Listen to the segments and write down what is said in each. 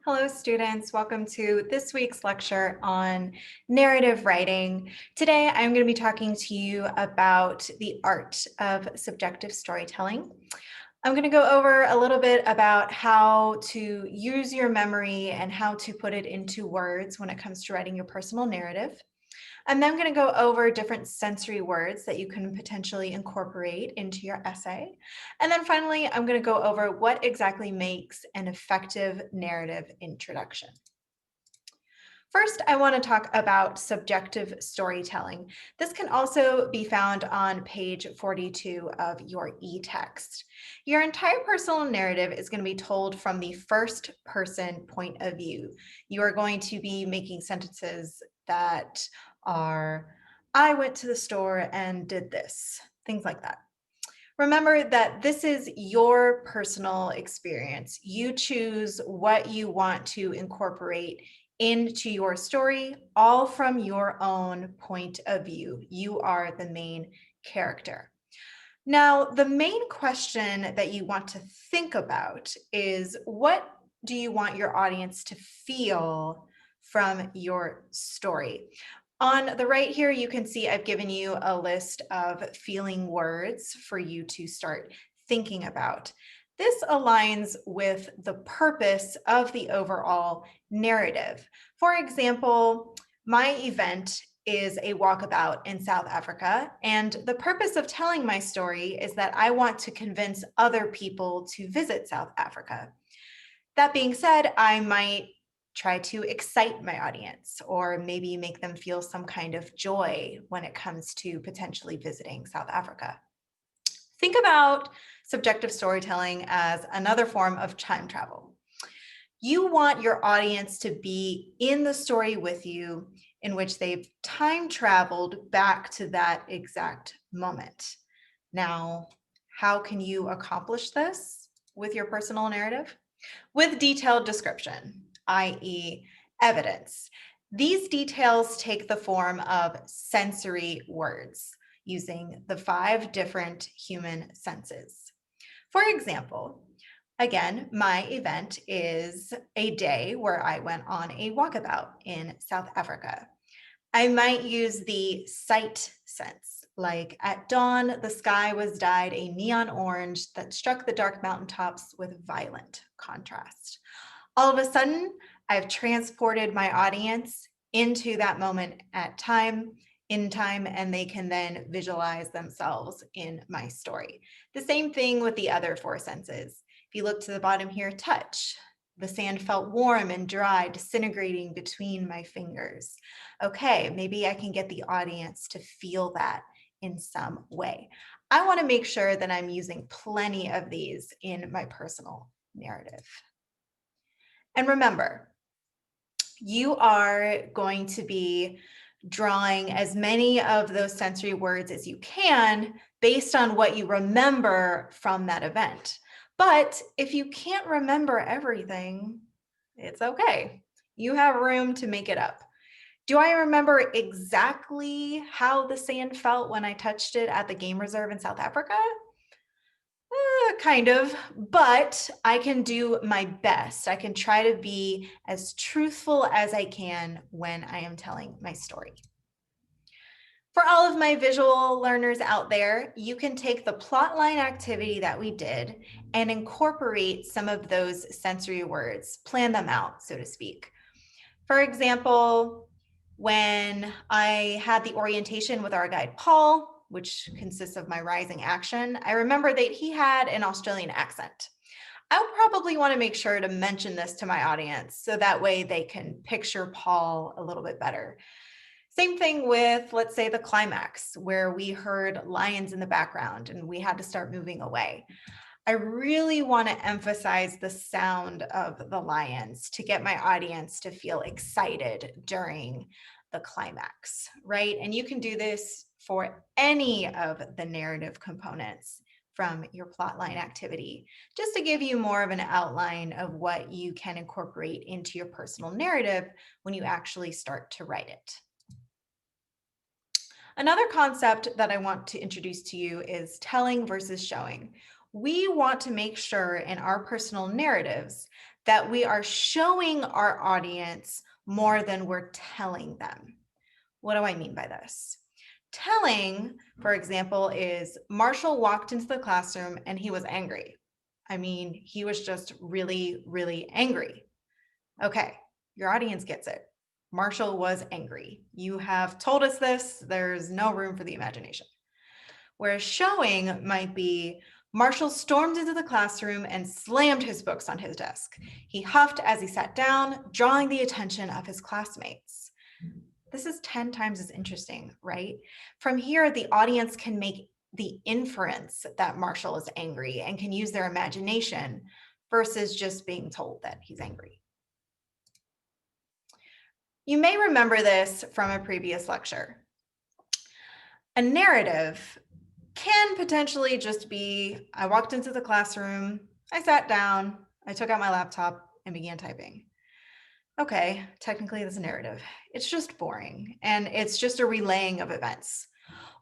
Hello, students. Welcome to this week's lecture on narrative writing. Today, I'm going to be talking to you about the art of subjective storytelling. I'm going to go over a little bit about how to use your memory and how to put it into words when it comes to writing your personal narrative. I'm then going to go over different sensory words that you can potentially incorporate into your essay. And then finally, I'm going to go over what exactly makes an effective narrative introduction. First, I want to talk about subjective storytelling. This can also be found on page 42 of your e-text. Your entire personal narrative is going to be told from the first person point of view. You are going to be making sentences that are, I went to the store and did this, things like that. Remember that this is your personal experience. You choose what you want to incorporate into your story, all from your own point of view. You are the main character. Now, the main question that you want to think about is, what do you want your audience to feel from your story? On the right here, you can see I've given you a list of feeling words for you to start thinking about. This aligns with the purpose of the overall narrative. For example, my event is a walkabout in South Africa, and the purpose of telling my story is that I want to convince other people to visit South Africa. That being said, I might try to excite my audience or maybe make them feel some kind of joy when it comes to potentially visiting South Africa. Think about subjective storytelling as another form of time travel. You want your audience to be in the story with you, in which they've time traveled back to that exact moment. Now, how can you accomplish this with your personal narrative? With detailed description, i.e. evidence. These details take the form of sensory words using the 5 different human senses. For example, again, my event is a day where I went on a walkabout in South Africa. I might use the sight sense, like at dawn, the sky was dyed a neon orange that struck the dark mountaintops with violent contrast. All of a sudden, I've transported my audience into that moment in time, and they can then visualize themselves in my story. The same thing with the other 4 senses. If you look to the bottom here, touch. The sand felt warm and dry, disintegrating between my fingers. Okay, maybe I can get the audience to feel that in some way. I want to make sure that I'm using plenty of these in my personal narrative. And remember, you are going to be drawing as many of those sensory words as you can based on what you remember from that event. But if you can't remember everything, it's okay. You have room to make it up. Do I remember exactly how the sand felt when I touched it at the game reserve in South Africa? Kind of, but I can do my best. I can try to be as truthful as I can when I am telling my story. For all of my visual learners out there, you can take the plotline activity that we did and incorporate some of those sensory words, plan them out, so to speak. For example, when I had the orientation with our guide, Paul, which consists of my rising action, I remember that he had an Australian accent. I'll probably want to make sure to mention this to my audience so that way they can picture Paul a little bit better. Same thing with, let's say, the climax, where we heard lions in the background and we had to start moving away. I really want to emphasize the sound of the lions to get my audience to feel excited during the climax, right? And you can do this for any of the narrative components from your plotline activity, just to give you more of an outline of what you can incorporate into your personal narrative when you actually start to write it. Another concept that I want to introduce to you is telling versus showing. We want to make sure in our personal narratives that we are showing our audience more than we're telling them. What do I mean by this? Telling, for example, is Marshall walked into the classroom and he was angry. I mean, he was just really, really angry. Okay, your audience gets it. Marshall was angry. You have told us this. There's no room for the imagination. Whereas showing might be Marshall stormed into the classroom and slammed his books on his desk. He huffed as he sat down, drawing the attention of his classmates. This is 10 times as interesting, right? From here, the audience can make the inference that Marshall is angry and can use their imagination versus just being told that he's angry. You may remember this from a previous lecture. A narrative can potentially just be, I walked into the classroom, I sat down, I took out my laptop and began typing. Okay, technically that's a narrative. It's just boring and it's just a relaying of events.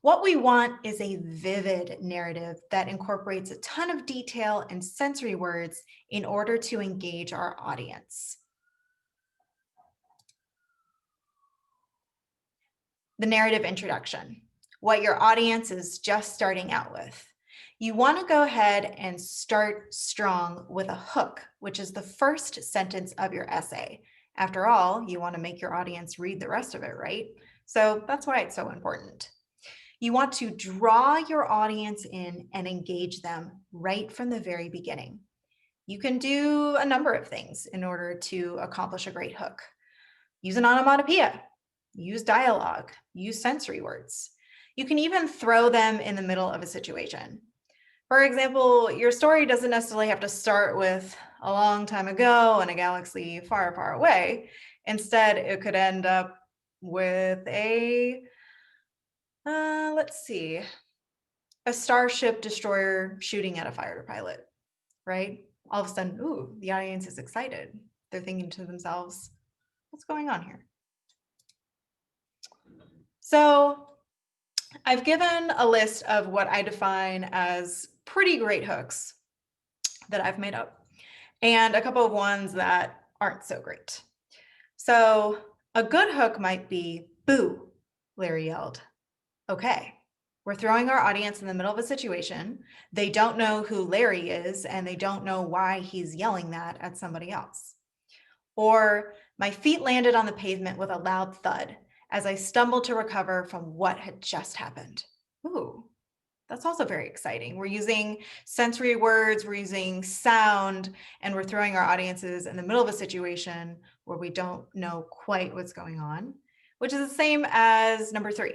What we want is a vivid narrative that incorporates a ton of detail and sensory words in order to engage our audience. The narrative introduction, what your audience is just starting out with. You want to go ahead and start strong with a hook, which is the first sentence of your essay. After all, you want to make your audience read the rest of it, right? So that's why it's so important. You want to draw your audience in and engage them right from the very beginning. You can do a number of things in order to accomplish a great hook. Use an onomatopoeia, use dialogue, use sensory words. You can even throw them in the middle of a situation. For example, your story doesn't necessarily have to start with a long time ago in a galaxy far, far away. Instead, it could end up with a, let's see, a starship destroyer shooting at a fighter pilot, right? All of a sudden, ooh, the audience is excited. They're thinking to themselves, what's going on here? So I've given a list of what I define as pretty great hooks that I've made up, and a couple of ones that aren't so great. So a good hook might be, boo, Larry yelled. Okay, we're throwing our audience in the middle of a situation. They don't know who Larry is, and they don't know why he's yelling that at somebody else. Or my feet landed on the pavement with a loud thud as I stumbled to recover from what had just happened. Ooh, that's also very exciting. We're using sensory words, we're using sound, and we're throwing our audiences in the middle of a situation where we don't know quite what's going on, which is the same as number 3.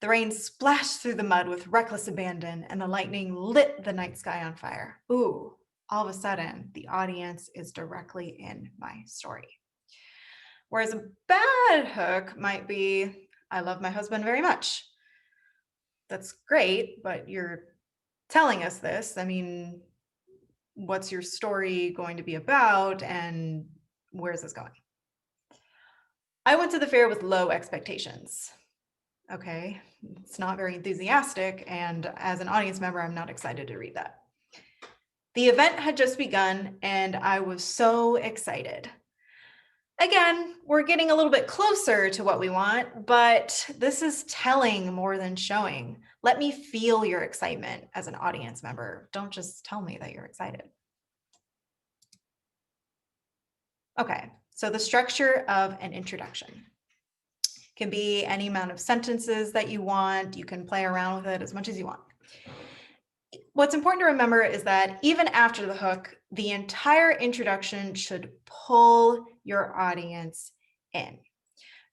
The rain splashed through the mud with reckless abandon, and the lightning lit the night sky on fire. Ooh, all of a sudden, the audience is directly in my story. Whereas a bad hook might be, I love my husband very much. That's great, but you're telling us this. I mean, what's your story going to be about, and where's this going? I went to the fair with low expectations. Okay, it's not very enthusiastic, and as an audience member, I'm not excited to read that. The event had just begun, and I was so excited. Again, we're getting a little bit closer to what we want, but this is telling more than showing. Let me feel your excitement as an audience member. Don't just tell me that you're excited. Okay, so the structure of an introduction can be any amount of sentences that you want. You can play around with it as much as you want. What's important to remember is that even after the hook, the entire introduction should pull your audience in.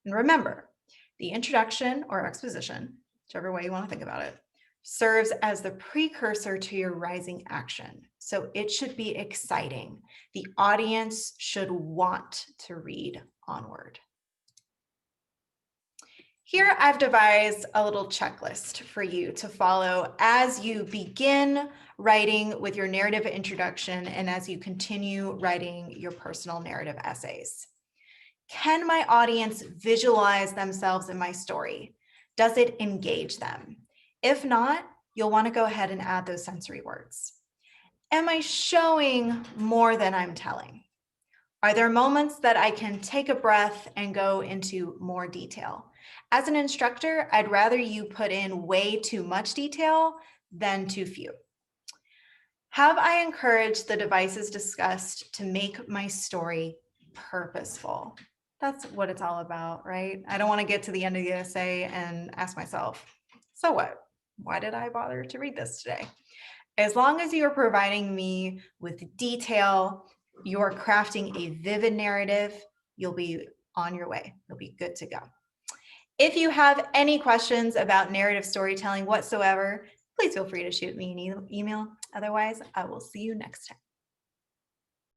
And remember, the introduction or exposition, whichever way you want to think about it, serves as the precursor to your rising action. So it should be exciting. The audience should want to read onward. Here I've devised a little checklist for you to follow as you begin writing with your narrative introduction and as you continue writing your personal narrative essays. Can my audience visualize themselves in my story? Does it engage them? If not, you'll want to go ahead and add those sensory words. Am I showing more than I'm telling? Are there moments that I can take a breath and go into more detail? As an instructor, I'd rather you put in way too much detail than too few. Have I encouraged the devices discussed to make my story purposeful? That's what it's all about, right? I don't want to get to the end of the essay and ask myself, so what? Why did I bother to read this today? As long as you're providing me with detail, you're crafting a vivid narrative, you'll be on your way. You'll be good to go. If you have any questions about narrative storytelling whatsoever, please feel free to shoot me an email. Otherwise, I will see you next time.